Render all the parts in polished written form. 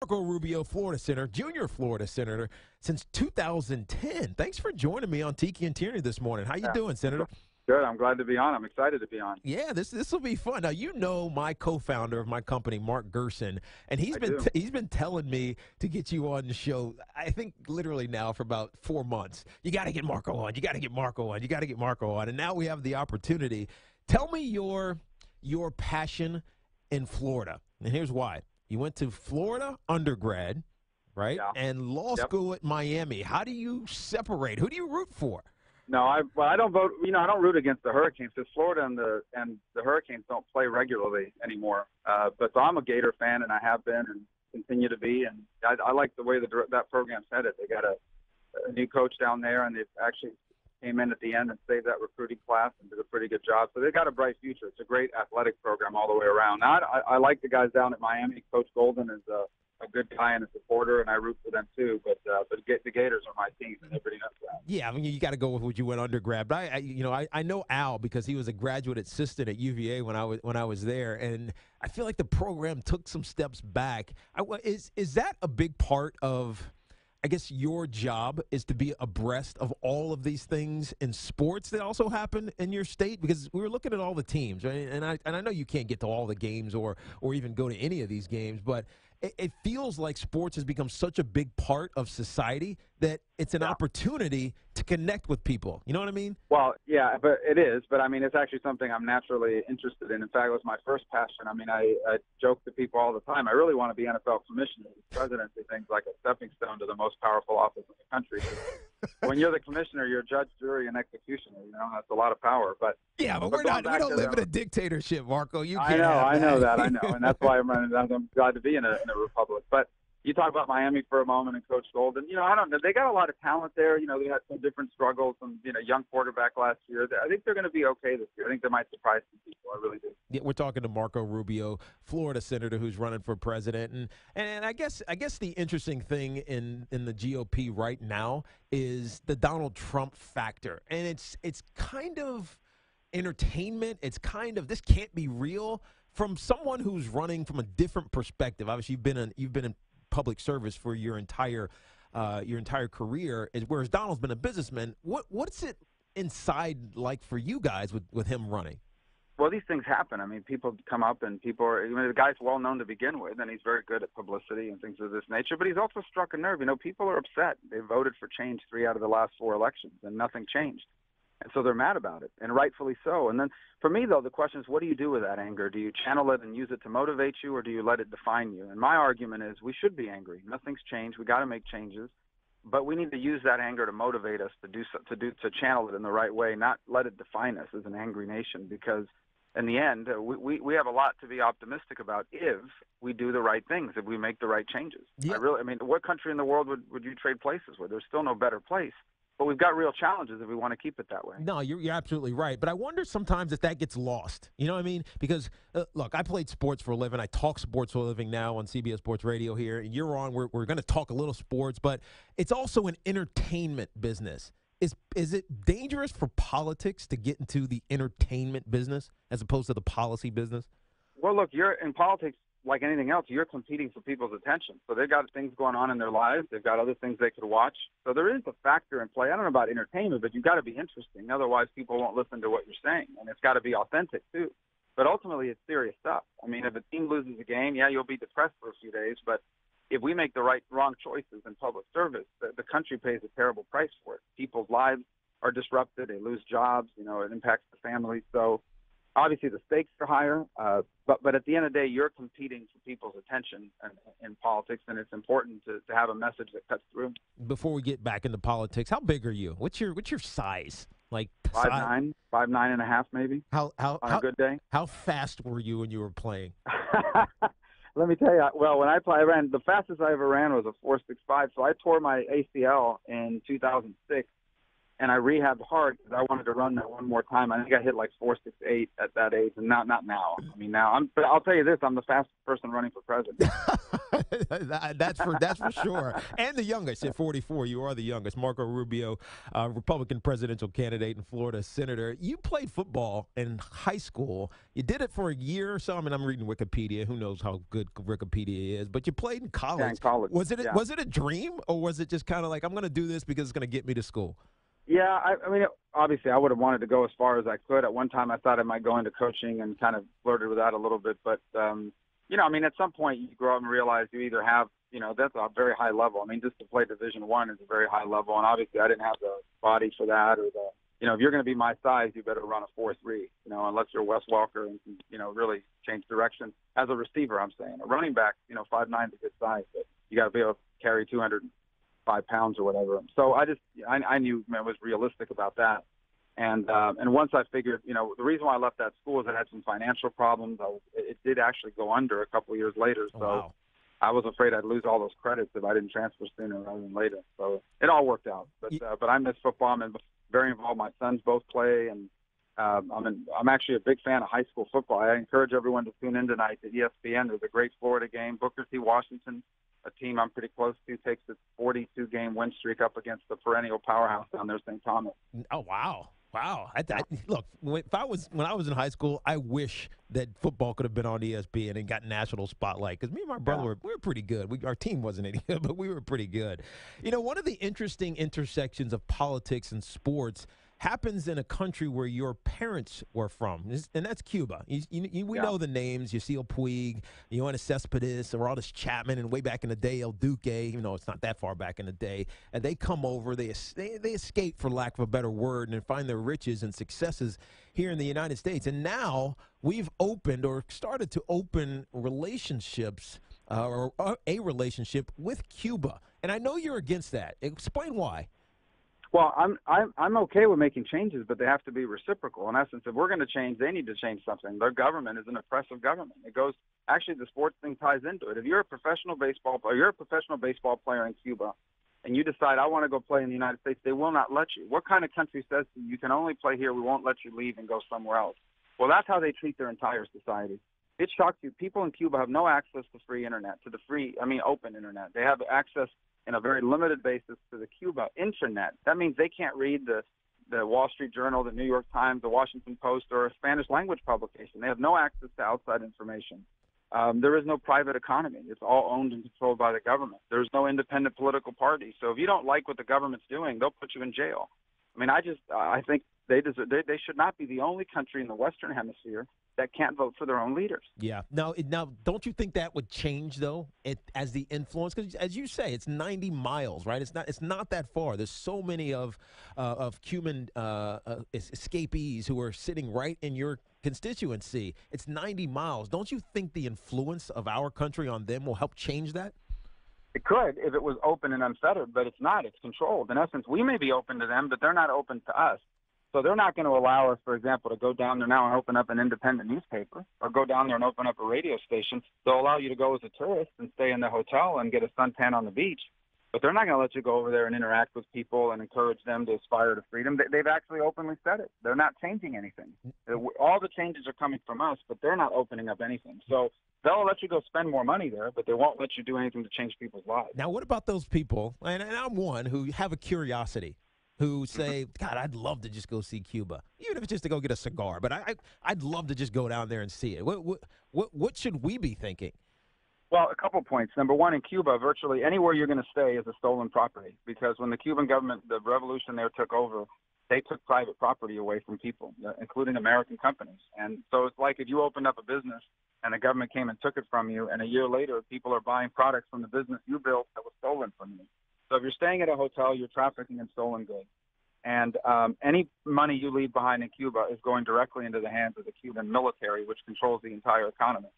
Marco Rubio, Florida Senator, junior Florida Senator since 2010. Thanks for joining me on Tiki and Tierney this morning. How you Yeah. doing, Senator? Good. I'm glad to be on. I'm excited to be on. Yeah, this will be fun. Now you know my co-founder of my company, Mark Gerson, and he's I been do. he's been telling me to get you on the show. I think literally now for about 4 months. You got to get Marco on. You got to get Marco on. You got to get Marco on. And now we have the opportunity. Tell me your passion in Florida, and here's why. You went to Florida undergrad, right? Yeah. And law Yep. school at Miami. How do you separate? Who do you root for? No, I don't vote. I don't root against the Hurricanes because Florida and the Hurricanes don't play regularly anymore. But so I'm a Gator fan, and I have been and continue to be. And I like the way that program's headed. They got a new coach down there, and they've actually came in at the end and saved that recruiting class and did a pretty good job. So they've got a bright future. It's a great athletic program all the way around. Now, I like the guys down at Miami. Coach Golden is a good guy and a supporter, and I root for them too. But the Gators are my team, and everybody knows that. Yeah, I mean, you got to go with what you went undergrad. But I know Al because he was a graduate assistant at UVA when I was there, and I feel like the program took some steps back. Is that a big part of? I guess your job is to be abreast of all of these things in sports that also happen in your state, because we were looking at all the teams, right? And I know you can't get to all the games or even go to any of these games, but it feels like sports has become such a big part of society that it's an Yeah. opportunity to connect with people. You know what I mean? Well, yeah, but it is. But I mean, it's actually something I'm naturally interested in. In fact, it was my first passion. I mean, I joke to people all the time. I really want to be NFL commissioner. Presidency thing's like a stepping stone to the most powerful office in the country. When you're the commissioner, you're judge, jury, and executioner. That's a lot of power. But Yeah, but going we back don't to live in the, a dictatorship, Marco. You I can't know, have I that. know that, I know, and that's why I'm running. I'm glad to be in a republic. But you talk about Miami for a moment and Coach Golden. I don't know. They got a lot of talent there. They had some different struggles. Some young quarterback last year. I think they're going to be okay this year. I think they might surprise some people. I really do. Yeah, we're talking to Marco Rubio, Florida senator who's running for president, and I guess the interesting thing in the GOP right now is the Donald Trump factor, and it's kind of entertainment. It's kind of, this can't be real from someone who's running from a different perspective. Obviously, you've been in public service for your entire career, whereas Donald's been a businessman. What's it inside like for you guys with him running? Well, these things happen. I mean, people come up and people are. The guy's well known to begin with, and he's very good at publicity and things of this nature. But he's also struck a nerve. People are upset. They voted for change 3 out of the last 4 elections, and nothing changed. And so they're mad about it, and rightfully so. And then for me, though, the question is, what do you do with that anger? Do you channel it and use it to motivate you, or do you let it define you? And my argument is we should be angry. Nothing's changed. We got to make changes. But we need to use that anger to motivate us to channel it in the right way, not let it define us as an angry nation. Because in the end, we have a lot to be optimistic about if we do the right things, if we make the right changes. Yeah. What country in the world would you trade places with? There's still no better place. But we've got real challenges if we want to keep it that way. No, you're absolutely right. But I wonder sometimes if that gets lost. You know what I mean? Because, look, I played sports for a living. I talk sports for a living now on CBS Sports Radio here. And you're on. We're going to talk a little sports, but it's also an entertainment business. Is it dangerous for politics to get into the entertainment business as opposed to the policy business? Well, look, you're in politics like anything else. You're competing for people's attention. So they've got things going on in their lives. They've got other things they could watch. So there is a factor in play. I don't know about entertainment, but you've got to be interesting. Otherwise, people won't listen to what you're saying. And it's got to be authentic, too. But ultimately, it's serious stuff. I mean, if a team loses a game, yeah, you'll be depressed for a few days. But if we make the wrong choices in public service, the country pays a terrible price for it. People's lives are disrupted. They lose jobs. It impacts the family. So obviously the stakes are higher, but at the end of the day, you're competing for people's attention in politics, and it's important to have a message that cuts through. Before we get back into politics, how big are you? What's your size? Like 5'9", 5'9.5", maybe. How on a good day. How fast were you when you were playing? Let me tell you. Well, when I ran, the fastest I ever ran was a 4.65. So I tore my ACL in 2006. and I rehabbed hard because I wanted to run that one more time. I think I hit like 4.68 at that age, and not now. I mean, now but I'll tell you this: I'm the fastest person running for president. That's for sure. And the youngest at 44. You are the youngest. Marco Rubio, Republican presidential candidate and Florida senator. You played football in high school. You did it for a year or so. I mean, I'm reading Wikipedia. Who knows how good Wikipedia is? But you played in college. Yeah, in college. Was it a dream, or was it just kind of like, I'm going to do this because it's going to get me to school? Yeah, I mean, obviously, I would have wanted to go as far as I could. At one time, I thought I might go into coaching and kind of flirted with that a little bit. But, I mean, at some point, you grow up and realize you either have, that's a very high level. I mean, just to play Division I is a very high level. And obviously, I didn't have the body for that or if you're going to be my size, you better run a 4.3, unless you're Wes Walker and really change direction. As a receiver, I'm saying. A running back, 5'9" is a good size, but you got to be able to carry 205 pounds or whatever. So I knew I was realistic about that. And once I figured, the reason why I left that school is I had some financial problems. It did actually go under a couple of years later. So wow. I was afraid I'd lose all those credits if I didn't transfer sooner rather than later. So it all worked out. But I miss football. I'm very involved. My sons both play, and I'm actually a big fan of high school football. I encourage everyone to tune in tonight to ESPN. There's a great Florida game. Booker T. Washington, a team I'm pretty close to, takes its 42-game win streak up against the perennial powerhouse down there, St. Thomas. Oh, wow. Wow. Look, when I was in high school, I wish that football could have been on ESPN and got national spotlight, because me and my brother we were pretty good. Our team wasn't any good, but we were pretty good. One of the interesting intersections of politics and sports happens in a country where your parents were from, and that's Cuba. We know the names. You see Puig, Yoenis Cespedes, Aroldis Chapman, and way back in the day, El Duque, even though it's not that far back in the day. And they come over, they escape, for lack of a better word, and find their riches and successes here in the United States. And now we've opened or started to open relationships or a relationship with Cuba. And I know you're against that. Explain why. Well, I'm okay with making changes, but they have to be reciprocal. In essence, if we're going to change, they need to change something. Their government is an oppressive government. Actually, the sports thing ties into it. If you're a professional baseball player in Cuba, and you decide, I want to go play in the United States, they will not let you. What kind of country says to you can only play here, we won't let you leave and go somewhere else? Well, that's how they treat their entire society. It shocks you. People in Cuba have no access to free internet, open internet. They have access in a very limited basis to the Cuba internet. That means they can't read the Wall Street Journal, the New York Times, the Washington Post, or a Spanish language publication. They have no access to outside information. There is no private economy. It's all owned and controlled by the government. There's no independent political party. So if you don't like what the government's doing, they'll put you in jail. I mean, I think they should not be the only country in the Western Hemisphere that can't vote for their own leaders. Yeah. Now, don't you think that would change, though, as the influence? Because, as you say, it's 90 miles, right? It's not that far. There's so many of Cuban escapees who are sitting right in your constituency. It's 90 miles. Don't you think the influence of our country on them will help change that? It could if it was open and unfettered, but it's not. It's controlled. In essence, we may be open to them, but they're not open to us. So they're not going to allow us, for example, to go down there now and open up an independent newspaper or go down there and open up a radio station. They'll allow you to go as a tourist and stay in the hotel and get a suntan on the beach. But they're not going to let you go over there and interact with people and encourage them to aspire to freedom. They've actually openly said it. They're not changing anything. All the changes are coming from us, but they're not opening up anything. So they'll let you go spend more money there, but they won't let you do anything to change people's lives. Now, what about those people, and I'm one, who have a curiosity, who say, God, I'd love to just go see Cuba, even if it's just to go get a cigar. But I'd love to just go down there and see it. What should we be thinking? Well, a couple points. Number one, in Cuba, virtually anywhere you're going to stay is a stolen property, because when the Cuban government, the revolution there took over, they took private property away from people, including American companies. And so it's like if you opened up a business and the government came and took it from you, and a year later people are buying products from the business you built that was stolen from you. So if you're staying at a hotel, you're trafficking in stolen goods. And any money you leave behind in Cuba is going directly into the hands of the Cuban military, which controls the entire economy.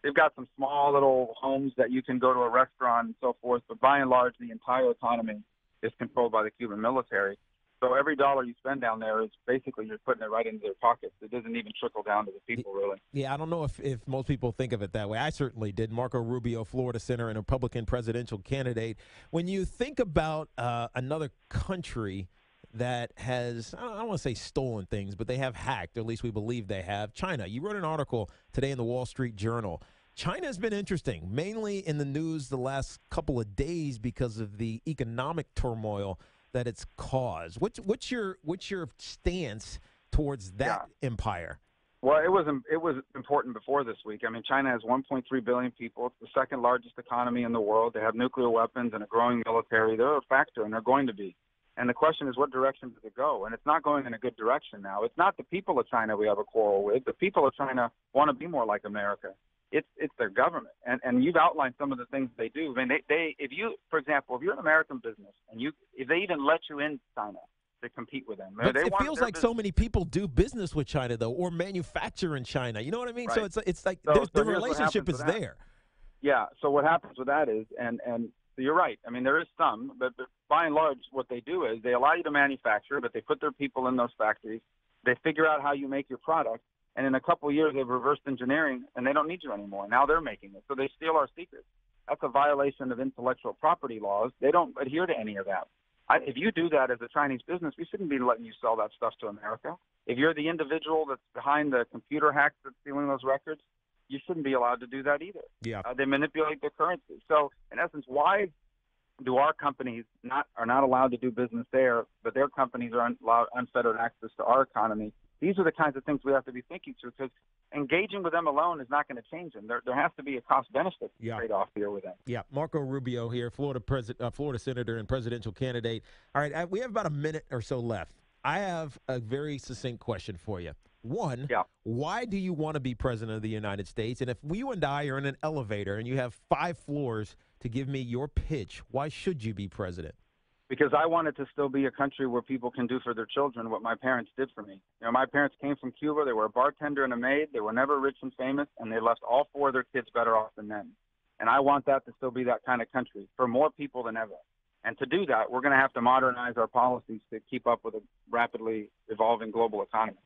They've got some small little homes that you can go to a restaurant and so forth, but by and large, the entire economy is controlled by the Cuban military. So every dollar you spend down there is basically you're putting it right into their pockets. It doesn't even trickle down to the people, really. Yeah, I don't know if most people think of it that way. I certainly did. Marco Rubio, Florida senator and Republican presidential candidate. When you think about another country that has, I don't want to say stolen things, but they have hacked, or at least we believe they have, China. You wrote an article today in the Wall Street Journal. China has been interesting, mainly in the news the last couple of days because of the economic turmoil that it's caused. What's your stance towards that empire? Well, it was important before this week. I mean, China has 1.3 billion people. It's the second largest economy in the world. They have nuclear weapons and a growing military. They're a factor, and they're going to be. And the question is, what direction does it go? And it's not going in a good direction now. It's not the people of China we have a quarrel with. The people of China want to be more like America. It's their government. And you've outlined some of the things they do. I mean, if you, for example, if you're an American business and if they even let you in China to compete with them. But it feels like so many people do business with China, though, or manufacture in China. You know what I mean? Right. So it's like the relationship is there. Yeah. So what happens with that is, and you're right. I mean, there is some, but by and large, what they do is they allow you to manufacture, but they put their people in those factories. They figure out how you make your product, and in a couple of years, they've reversed engineering, and they don't need you anymore. Now they're making it. So they steal our secrets. That's a violation of intellectual property laws. They don't adhere to any of that. If you do that as a Chinese business, we shouldn't be letting you sell that stuff to America. If you're the individual that's behind the computer hack that's stealing those records, you shouldn't be allowed to do that either. Yeah. They manipulate their currency. So, in essence, why do our companies are not allowed to do business there, but their companies are allowed unfettered access to our economy? These are the kinds of things we have to be thinking through, because engaging with them alone is not going to change them. There has to be a cost-benefit trade-off here with them. Yeah, Marco Rubio here, Florida senator and presidential candidate. All right, we have about a minute or so left. I have a very succinct question for you. One, why do you want to be president of the United States? And if you and I are in an elevator and you have 5 floors to give me your pitch, why should you be president? Because I want it to still be a country where people can do for their children what my parents did for me. You know, my parents came from Cuba. They were a bartender and a maid. They were never rich and famous, and they left all 4 of their kids better off than them. And I want that to still be that kind of country for more people than ever. And to do that, we're going to have to modernize our policies to keep up with a rapidly evolving global economy.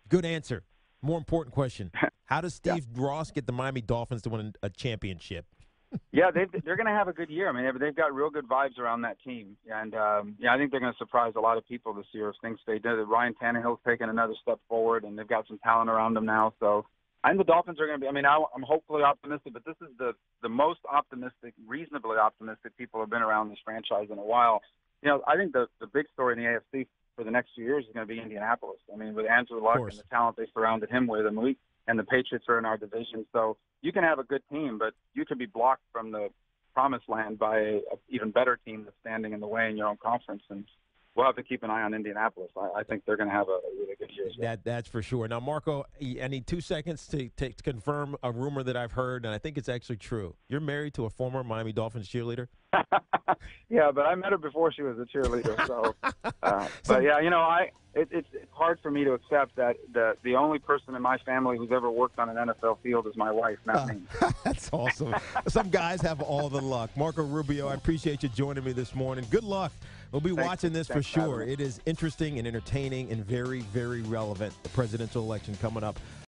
Good answer. More important question. How does Steve Ross get the Miami Dolphins to win a championship? Yeah, they're going to have a good year. I mean, they've got real good vibes around that team. And, I think they're going to surprise a lot of people this year if things stay good. Ryan Tannehill's taken another step forward, and they've got some talent around them now. So I think the Dolphins are going to be – I mean, I'm hopefully optimistic, but this is the most optimistic, reasonably optimistic people have been around this franchise in a while. You know, I think the big story in the AFC for the next few years is going to be Indianapolis. I mean, with Andrew Luck and the talent they surrounded him with, and the Patriots are in our division. So you can have a good team, but you can be blocked from the promised land by an even better team that's standing in the way in your own conference. And we'll have to keep an eye on Indianapolis. I think they're going to have a really good year. That's for sure. Now, Marco, I need 2 seconds to confirm a rumor that I've heard, and I think it's actually true. You're married to a former Miami Dolphins cheerleader? Yeah, but I met her before she was a cheerleader. So, but yeah, you know, it's hard for me to accept that the only person in my family who's ever worked on an NFL field is my wife, not me. That's awesome. Some guys have all the luck. Marco Rubio, I appreciate you joining me this morning. Good luck. We'll be watching this for sure. It is interesting and entertaining and very, very relevant. The presidential election coming up